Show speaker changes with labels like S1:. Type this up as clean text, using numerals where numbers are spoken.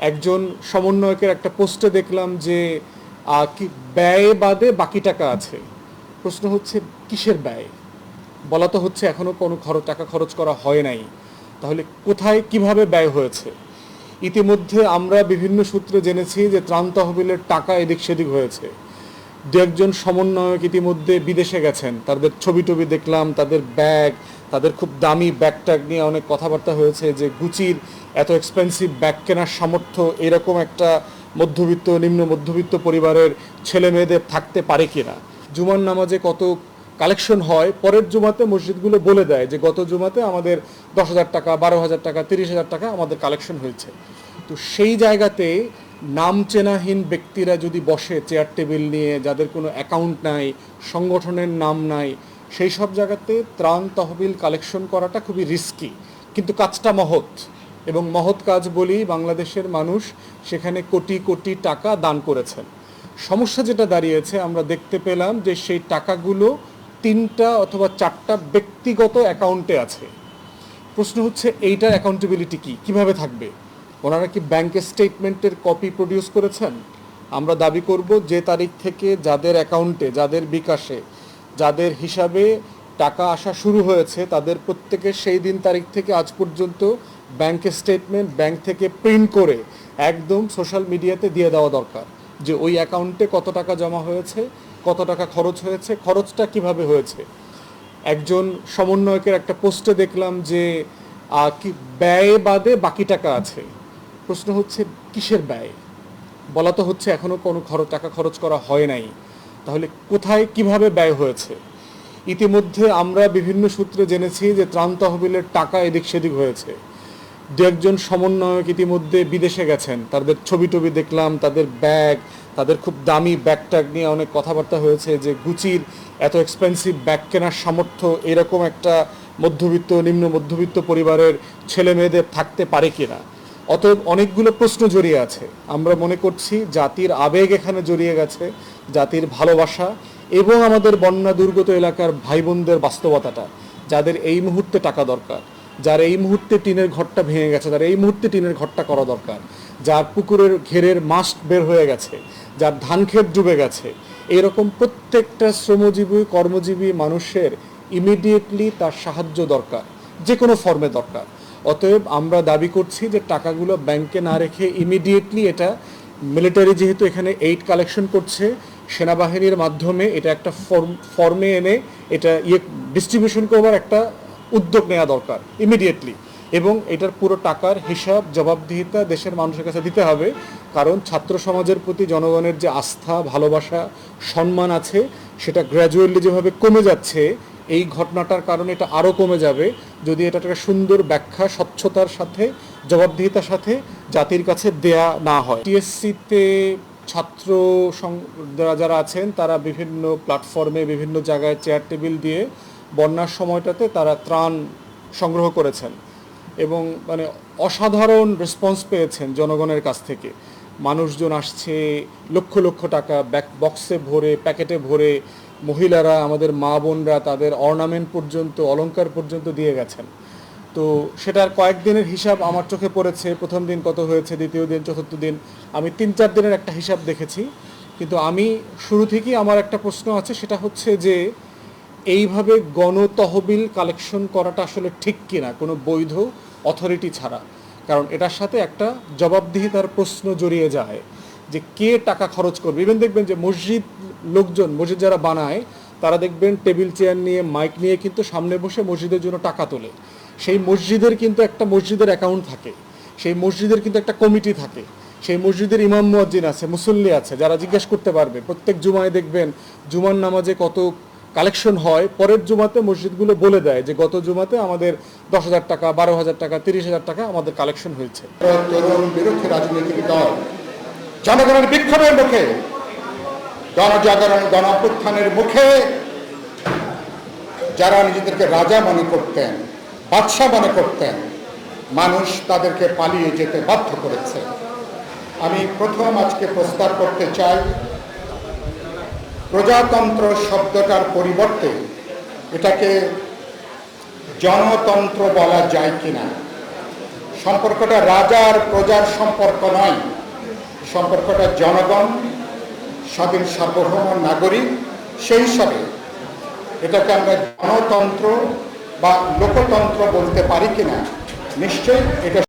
S1: একজন সমন্বয়কের একটা পোস্টে দেখলাম যে ব্যয় বাদে বাকি টাকা আছে। প্রশ্ন হচ্ছে কিসের ব্যয়? বলা তো হচ্ছে এখনো কোনো টাকা খরচ করা হয় নাই, তাহলে কোথায় কিভাবে ব্যয় হয়েছে? ইতিমধ্যে আমরা বিভিন্ন সূত্রে জেনেছি যে ত্রাণ তহবিলের টাকা এদিক সেদিক হয়েছে। দু একজন সমন্বয়ক ইতিমধ্যে বিদেশে গেছেন, তাদের ছবি টবি দেখলাম, তাদের ব্যাগ, তাদের খুব দামি ব্যাগ ট্যাগ নিয়ে অনেক কথাবার্তা হয়েছে যে গুচির এত এক্সপেন্সিভ ব্যাগ কেনার সামর্থ্য এরকম একটা মধ্যবিত্ত নিম্ন মধ্যবিত্ত পরিবারের ছেলে মেয়েদের থাকতে পারে কিনা। জুমার নামাজে কত কালেকশন হয়, পরের জুমাতে মসজিদগুলো বলে দেয় যে গত জুমাতে আমাদের 10,000 টাকা, 12,000 টাকা, 30,000 টাকা আমাদের কালেকশন হয়েছে। তো সেই জায়গাতে নাম চেনাহীন ব্যক্তিরা যদি বসে চেয়ার টেবিল নিয়ে, যাদের কোনো অ্যাকাউন্ট নাই, সংগঠনের নাম নাই, সেই সব জায়গাতে ত্রাণ তহবিল কালেকশন করাটা খুবই রিস্কি, কিন্তু কাজটা মহৎ। এবং মহৎ কাজ বলি বাংলাদেশের মানুষ সেখানে কোটি কোটি টাকা দান করেছেন। সমস্যা যেটা দাঁড়িয়েছে, আমরা দেখতে পেলাম যে সেই টাকাগুলো 3টা অথবা 4টা ব্যক্তিগত অ্যাকাউন্টে আছে। প্রশ্ন হচ্ছে এইটার অ্যাকাউন্টেবিলিটি কি, কিভাবে থাকবে? ওনারা কি ব্যাংক স্টেটমেন্টের কপি প্রডিউস করেছেন? আমরা দাবি করব যে তারিখ থেকে যাদের অ্যাকাউন্টে, যাদের বিকাশে, যাদের হিসাবে টাকা আসা শুরু হয়েছে, তাদের প্রত্যেকের সেই দিন তারিখ থেকে আজ পর্যন্ত ব্যাংক স্টেটমেন্ট ব্যাংক থেকে প্রিন্ট করে একদম সোশ্যাল মিডিয়াতে দিয়ে দেওয়া দরকার যে ওই অ্যাকাউন্টে কত টাকা জমা হয়েছে, কত টাকা খরচ হয়েছে, খরচটা কিভাবে হয়েছে। একজন সমন্বয়কের একটা পোস্টে দেখলাম যে ব্যয় বাদে বাকি টাকা আছে। প্রশ্ন হচ্ছে কিসের ব্যয়? বলা তো হচ্ছে এখনো কোনো টাকা খরচ করা হয় নাই, তাহলে কোথায় কিভাবে ব্যয় হয়েছে? ইতিমধ্যে আমরা বিভিন্ন সূত্রে জেনেছি যে ত্রাণ তহবিলের টাকা এদিক সেদিক হয়েছে। দু একজন সমন্বয়ক ইতিমধ্যে বিদেশে গেছেন, তাদের ছবি টবি দেখলাম, তাদের ব্যাগ, তাদের খুব দামি ব্যাগ ট্যাগ নিয়ে অনেক কথাবার্তা হয়েছে যে গুচির এত এক্সপেন্সিভ ব্যাগ কেনার সামর্থ্য এরকম একটা মধ্যবিত্ত নিম্ন মধ্যবিত্ত পরিবারের ছেলে মেয়েদের থাকতে পারে কিনা। অতএব অনেকগুলো প্রশ্ন জড়িয়ে আছে। আমরা মনে করছি জাতির আবেগ এখানে জড়িয়ে গেছে, জাতির ভালোবাসা এবং আমাদের বন্যা দুর্গত এলাকার ভাই বোনদের বাস্তবতাটা, যাদের এই মুহূর্তে টাকা দরকার, যার এই মুহূর্তে টিনের ঘরটা ভেঙে গেছে, যার এই মুহূর্তে টিনের ঘরটা করা দরকার, যার পুকুরের ঘেরের মাছ বের হয়ে গেছে, যার ধান ক্ষেত ডুবে গেছে, এরকম প্রত্যেকটা শ্রমজীবী কর্মজীবী মানুষের ইমিডিয়েটলি তার সাহায্য দরকার, যে কোনো ফর্মে দরকার। অতএব আমরা দাবি করছি যে টাকাগুলো ব্যাংকে না রেখে ইমিডিয়েটলি এটা মিলিটারি যেহেতু এখানে এইড কালেকশন করছে, সেনাবাহিনীর মাধ্যমে এটা একটা ফর্মে এনে এটা ডিস্ট্রিবিউশন করবার একটা উদ্যোগ নেওয়া দরকার ইমিডিয়েটলি। এবং এটার পুরো টাকার হিসাব জবাবদিহিতা দেশের মানুষের কাছে দিতে হবে, কারণ ছাত্র সমাজের প্রতি জনগণের যে আস্থা, ভালোবাসা, সম্মান আছে, সেটা গ্র্যাজুয়ালি যেভাবে কমে যাচ্ছে, এই ঘটনাটার কারণে এটা আরও কমে যাবে যদি এটা একটা সুন্দর ব্যাখ্যা, স্বচ্ছতার সাথে, জবাবদিহিতার সাথে জাতির কাছে দেয়া না হয়। টিএসসিতে ছাত্র যারা আছেন তারা বিভিন্ন প্ল্যাটফর্মে বিভিন্ন জায়গায় চেয়ার টেবিল দিয়ে বন্যার সময়টাতে তারা ত্রাণ সংগ্রহ করেছেন এবং মানে অসাধারণ রেসপন্স পেয়েছেন জনগণের কাছ থেকে। মানুষজন আসছে লক্ষ লক্ষ টাকা বক্সে ভরে, প্যাকেটে ভরে, মহিলারা, আমাদের মা বোনরা তাদের অর্নামেন্ট পর্যন্ত, অলংকার পর্যন্ত দিয়ে গেছেন। তো সেটার কয়েকদিনের হিসাব আমার চোখে পড়েছে, প্রথম দিন কত হয়েছে, দ্বিতীয় দিন, চতুর্থ দিন, আমি 3-4 দিনের একটা হিসাব দেখেছি। কিন্তু আমি শুরু থেকেই আমার একটা প্রশ্ন আছে, সেটা হচ্ছে যে এইভাবে গণতহবিল কালেকশন করাটা আসলে ঠিক কিনা কোনো বৈধ অথরিটি ছাড়া। কারণ এটার সাথে একটা জবাবদিহিতার প্রশ্ন জড়িয়ে যায় যে কে টাকা খরচ করবে। ইভেন দেখবেন যে মসজিদ যারা বানায় তারা দেখবেন টেবিল চেয়ার নিয়ে, মাইক নিয়ে কিন্তু সামনে বসে মসজিদের জন্য টাকা তোলে। সেই মসজিদের কিন্তু একটা মসজিদের অ্যাকাউন্ট থাকে, সেই মসজিদের কিন্তু একটা কমিটি থাকে, সেই মসজিদের ইমাম মুয়াজ্জিন আছে, মুসল্লি আছে, যারা জিজ্ঞেস করতে পারবে। প্রত্যেক জুমায় দেখবেন জুমার নামাজে কত কালেকশন হয়, পরের জুমাতে মসজিদগুলো বলে দেয় যে গত জুমাতে আমাদের 10,000 টাকা, 12,000 টাকা, 30,000 টাকা আমাদের কালেকশন হয়েছে।
S2: তরুণ বিরোধী রাজনৈতিক দল জনগণের বিক্ষোভের মুখে, গণজাগরণ, গণ অভ্যুত্থানের মুখে যারা নিজেদেরকে রাজা মনে করতেন, বাদশাহ মনে করতেন, মানুষ তাদেরকে পালিয়ে যেতে বাধ্য করেছে। আমি প্রথম আজকে প্রস্তাব করতে চাই, প্রজাতন্ত্র শব্দটার পরিবর্তে এটাকে জনতন্ত্র বলা যায় কিনা। সম্পর্কটা রাজা আর প্রজার সম্পর্ক নয়, সম্পর্কটা জনগণ, স্বাধীন সার্বভৌম নাগরিক। সেই হিসাবে এটাকে আমরা গণতন্ত্র বা লোকতন্ত্র বলতে পারি কিনা, নিশ্চয়ই এটা